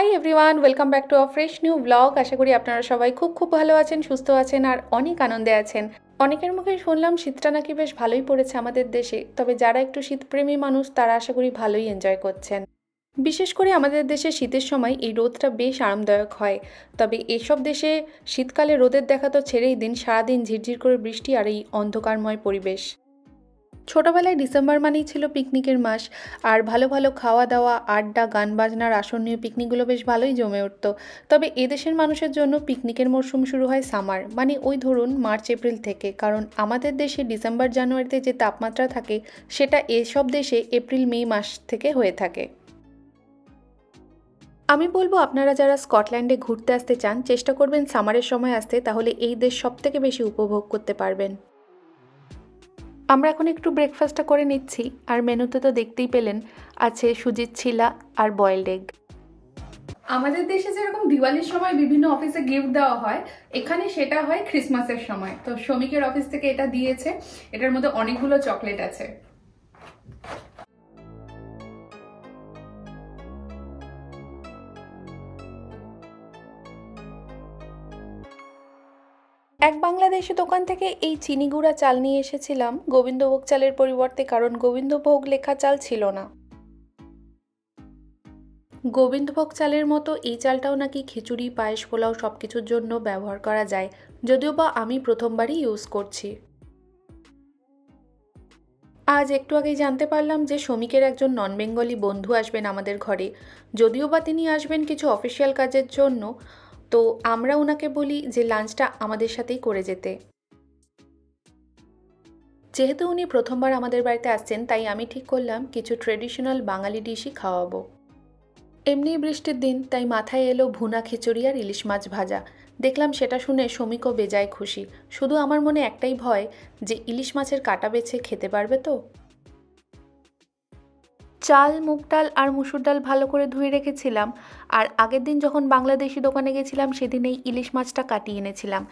High everyone, welcome back to a fresh new blog. আশা করি আপনারা সবাই খুব ভালো আছেন, সুস্থ আছেন আর অনেক আনন্দে আছেন। অনেকের মুখে শুনলাম শীতটা নাকি বেশ ভালোই পড়েছে আমাদের দেশে। তবে যারা একটু শীতপ্রেমী মানুষ তারা আশা করি ভালোই এনজয় করছেন। বিশেষ করে আমাদের দেশে শীতের সময় এই রোদটা বেশ আরামদায়ক হয়। তবে এসব দেশে শীতকালে রোদের দেখা তো ছেড়েই দিন, সারাদিন ঝিরঝির করে বৃষ্টি আর এই অন্ধকারময় পরিবেশ। ছোটবেলায় ডিসেম্বর মানেই ছিল পিকনিকের মাস। আর ভালো ভালো খাওয়া দাওয়া, আড্ডা, গান বাজনার আসন্ন পিকনিকগুলো বেশ ভালোই জমে উঠত। তবে এদেশের মানুষের জন্য পিকনিকের মরশুম শুরু হয় সামার, মানে ওই ধরুন মার্চ এপ্রিল থেকে। কারণ আমাদের দেশে ডিসেম্বর জানুয়ারিতে যে তাপমাত্রা থাকে সেটা এসব দেশে এপ্রিল মে মাস থেকে হয়ে থাকে। আমি বলবো আপনারা যারা স্কটল্যান্ডে ঘুরতে আসতে চান চেষ্টা করবেন সামারের সময় আসতে, তাহলে এই দেশ সবথেকে বেশি উপভোগ করতে পারবেন। আমরা এখন একটু ব্রেকফাস্টটা করে নিচ্ছি। আর মেনুতে তো দেখতেই পেলেন, আছে সুজির ছিলা আর বয়েলড এগ। আমাদের দেশে যেরকম দিওয়ালির সময় বিভিন্ন অফিসে গিফট দেওয়া হয়, এখানে সেটা হয় ক্রিসমাসের সময়। তো শ্রমিকের অফিস থেকে এটা দিয়েছে। এটার মধ্যে অনেকগুলো চকলেট আছে। এক বাংলাদেশি দোকান থেকে এই চিনি গুঁড়া চাল নিয়ে এসেছিলাম গোবিন্দভোগ চালের পরিবর্তে, কারণ গোবিন্দভোগ লেখা চাল ছিল না। গোবিন্দভোগ চালের মতো এই চালটাও নাকি খিচুড়ি, পায়েস, পোলাও সব কিছুর জন্য ব্যবহার করা যায়, যদিও বা আমি প্রথমবারই ইউজ করছি। আজ একটু আগেই জানতে পারলাম যে শ্রমিকের একজন নন বেঙ্গলি বন্ধু আসবেন আমাদের ঘরে। যদিও বা তিনি আসবেন কিছু অফিসিয়াল কাজের জন্য, তো আমরা ওনাকে বলি যে লাঞ্চটা আমাদের সাথেই করে যেতে। যেহেতু উনি প্রথমবার আমাদের বাড়িতে আসছেন, তাই আমি ঠিক করলাম কিছু ট্রেডিশনাল বাঙালি ডিশই খাওয়াবো। এমনিই বৃষ্টির দিন, তাই মাথায় এলো ভুনা খিচুড়ি আর ইলিশ মাছ ভাজা। দেখলাম সেটা শুনে শ্রমিকও বেজায় খুশি। শুধু আমার মনে একটাই ভয়, যে ইলিশ মাছের কাঁটা বেছে খেতে পারবে তো। চাল, মুগ ডাল আর মুসুর ডাল ভালো করে ধুয়ে রেখেছিলাম। আর আগের দিন যখন বাংলাদেশি দোকানে গেছিলাম সেদিন এই ইলিশ মাছটা কাটিয়ে এনেছিলাম।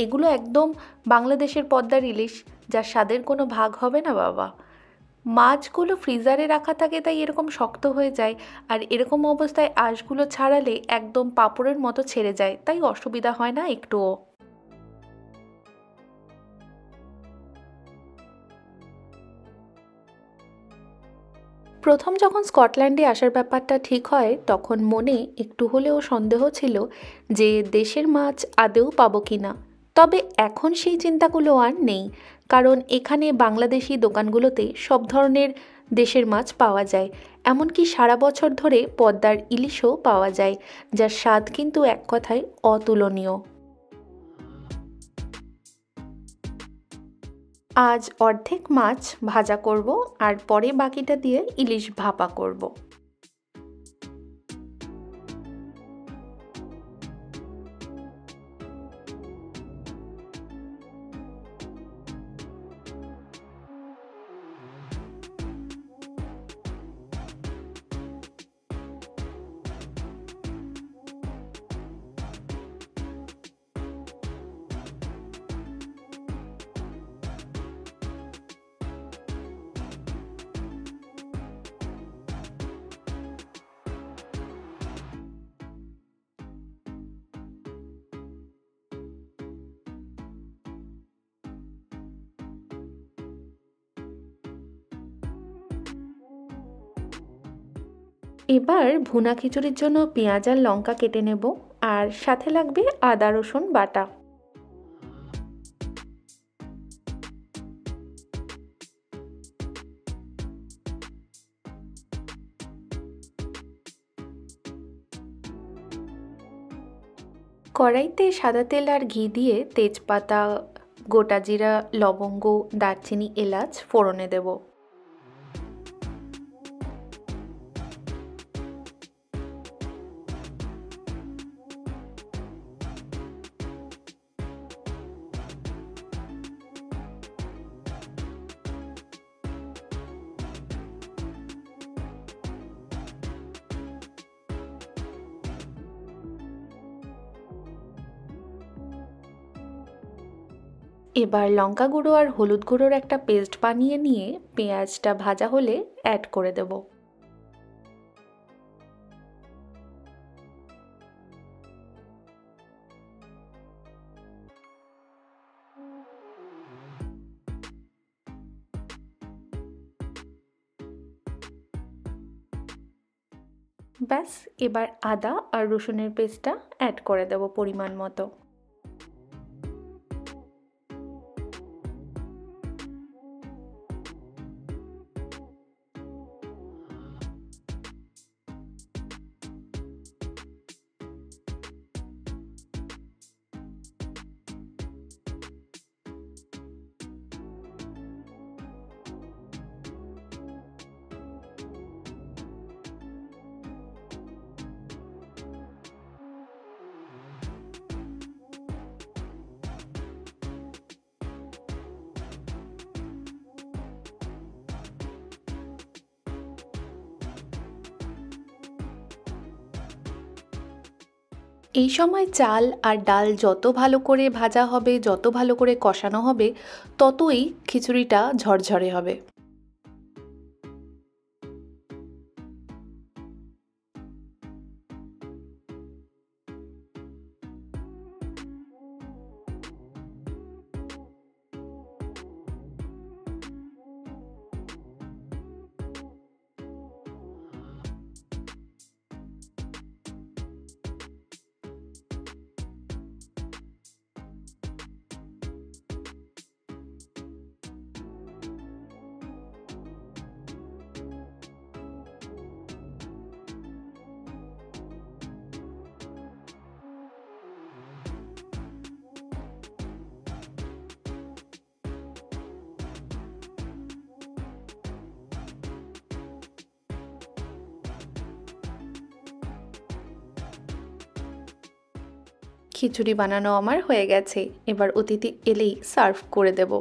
এগুলো একদম বাংলাদেশের পদ্মার ইলিশ, যার স্বাদের কোনো ভাগ হবে না বাবা। মাছগুলো ফ্রিজারে রাখা থাকে তাই এরকম শক্ত হয়ে যায়। আর এরকম অবস্থায় আঁশগুলো ছাড়ালে একদম পাঁপড়ের মতো ছেড়ে যায়, তাই অসুবিধা হয় না একটুও। প্রথম যখন স্কটল্যান্ডে আসার ব্যাপারটা ঠিক হয় তখন মনে একটু হলেও সন্দেহ ছিল যে দেশের মাছ আদৌ পাবো কি না। তবে এখন সেই চিন্তাগুলো আর নেই, কারণ এখানে বাংলাদেশি দোকানগুলোতে সব ধরনের দেশের মাছ পাওয়া যায়। এমনকি সারা বছর ধরে পদ্মার ইলিশও পাওয়া যায়, যার স্বাদ কিন্তু এক কথায় অতুলনীয়। আজ অর্ধেক মাছ ভাজা করব, আর পরে বাকিটা দিয়ে ইলিশ ভাপা করব। এবার ভুনা খিচুড়ির জন্য পেঁয়াজ আর লঙ্কা কেটে নেব, আর সাথে লাগবে আদা রসুন বাটা। কড়াইতে সাদা তেল আর ঘি দিয়ে তেজপাতা, গোটা জিরা, লবঙ্গ, দারচিনি, এলাচ ফোড়নে দেব। এবার লঙ্কা গুঁড়ো আর হলুদ গুঁড়োর একটা পেস্ট বানিয়ে নিয়ে পেঁয়াজটা ভাজা হলে অ্যাড করে দেব। ব্যাস, এবার আদা আর রসুনের পেস্টটা অ্যাড করে দেবো পরিমাণ মতো। এই সময় চাল আর ডাল যত ভালো করে ভাজা হবে, যত ভালো করে কষানো হবে, ততই খিচুড়িটা ঝরঝরে হবে। খিচুড়ি বানানো আমার হয়ে গেছে, এবার অতিথি এলেই সার্ভ করে দেব।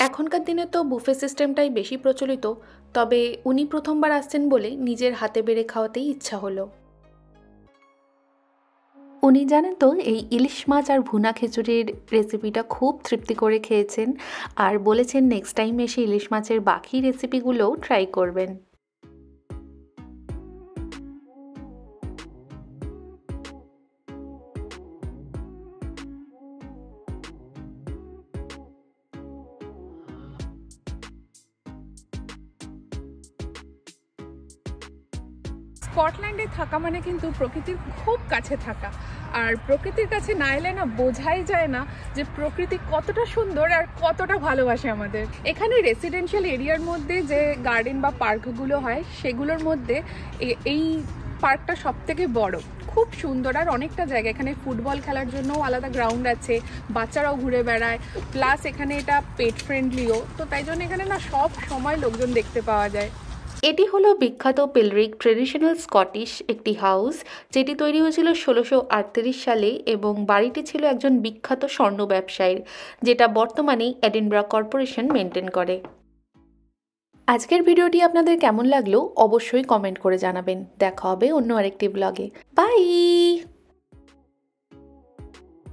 এখনকার দিনে তো বুফে সিস্টেমটাই বেশি প্রচলিত, তবে উনি প্রথমবার আসছেন বলে নিজের হাতে বেড়ে খাওয়াতেই ইচ্ছা হলো। উনি জানেন তো এই ইলিশ মাছ আর ভুনা খিচুড়ির রেসিপিটা খুব তৃপ্তি করে খেয়েছেন, আর বলেছেন নেক্সট টাইম এসে ইলিশ মাছের বাকি রেসিপিগুলোও ট্রাই করবেন। স্কটল্যান্ডে থাকা মানে কিন্তু প্রকৃতির খুব কাছে থাকা, আর প্রকৃতির কাছে না এলে না বোঝাই যায় না যে প্রকৃতি কতটা সুন্দর আর কতটা ভালোবাসে আমাদের। এখানে রেসিডেন্সিয়াল এরিয়ার মধ্যে যে গার্ডেন বা পার্কগুলো হয় সেগুলোর মধ্যে এই পার্কটা সব থেকে বড়, খুব সুন্দর আর অনেকটা জায়গা। এখানে ফুটবল খেলার জন্যও আলাদা গ্রাউন্ড আছে, বাচ্চারাও ঘুরে বেড়ায়, প্লাস এখানে এটা পেট ফ্রেন্ডলিও, তো তাই জন্য এখানে না সব সময় লোকজন দেখতে পাওয়া যায়। এটি হলো বিখ্যাত পেলরিক ট্রেডিশনাল স্কটিশ একটি হাউস, যেটি তৈরি হয়েছিল 1638 সালে এবং বাড়িটি ছিল একজন বিখ্যাত স্বর্ণ ব্যবসায়ীর, যেটা বর্তমানে এডিনবরা কর্পোরেশন মেনটেন করে। আজকের ভিডিওটি আপনাদের কেমন লাগলো অবশ্যই কমেন্ট করে জানাবেন। দেখা হবে অন্য আরেকটি ব্লগে। বাই।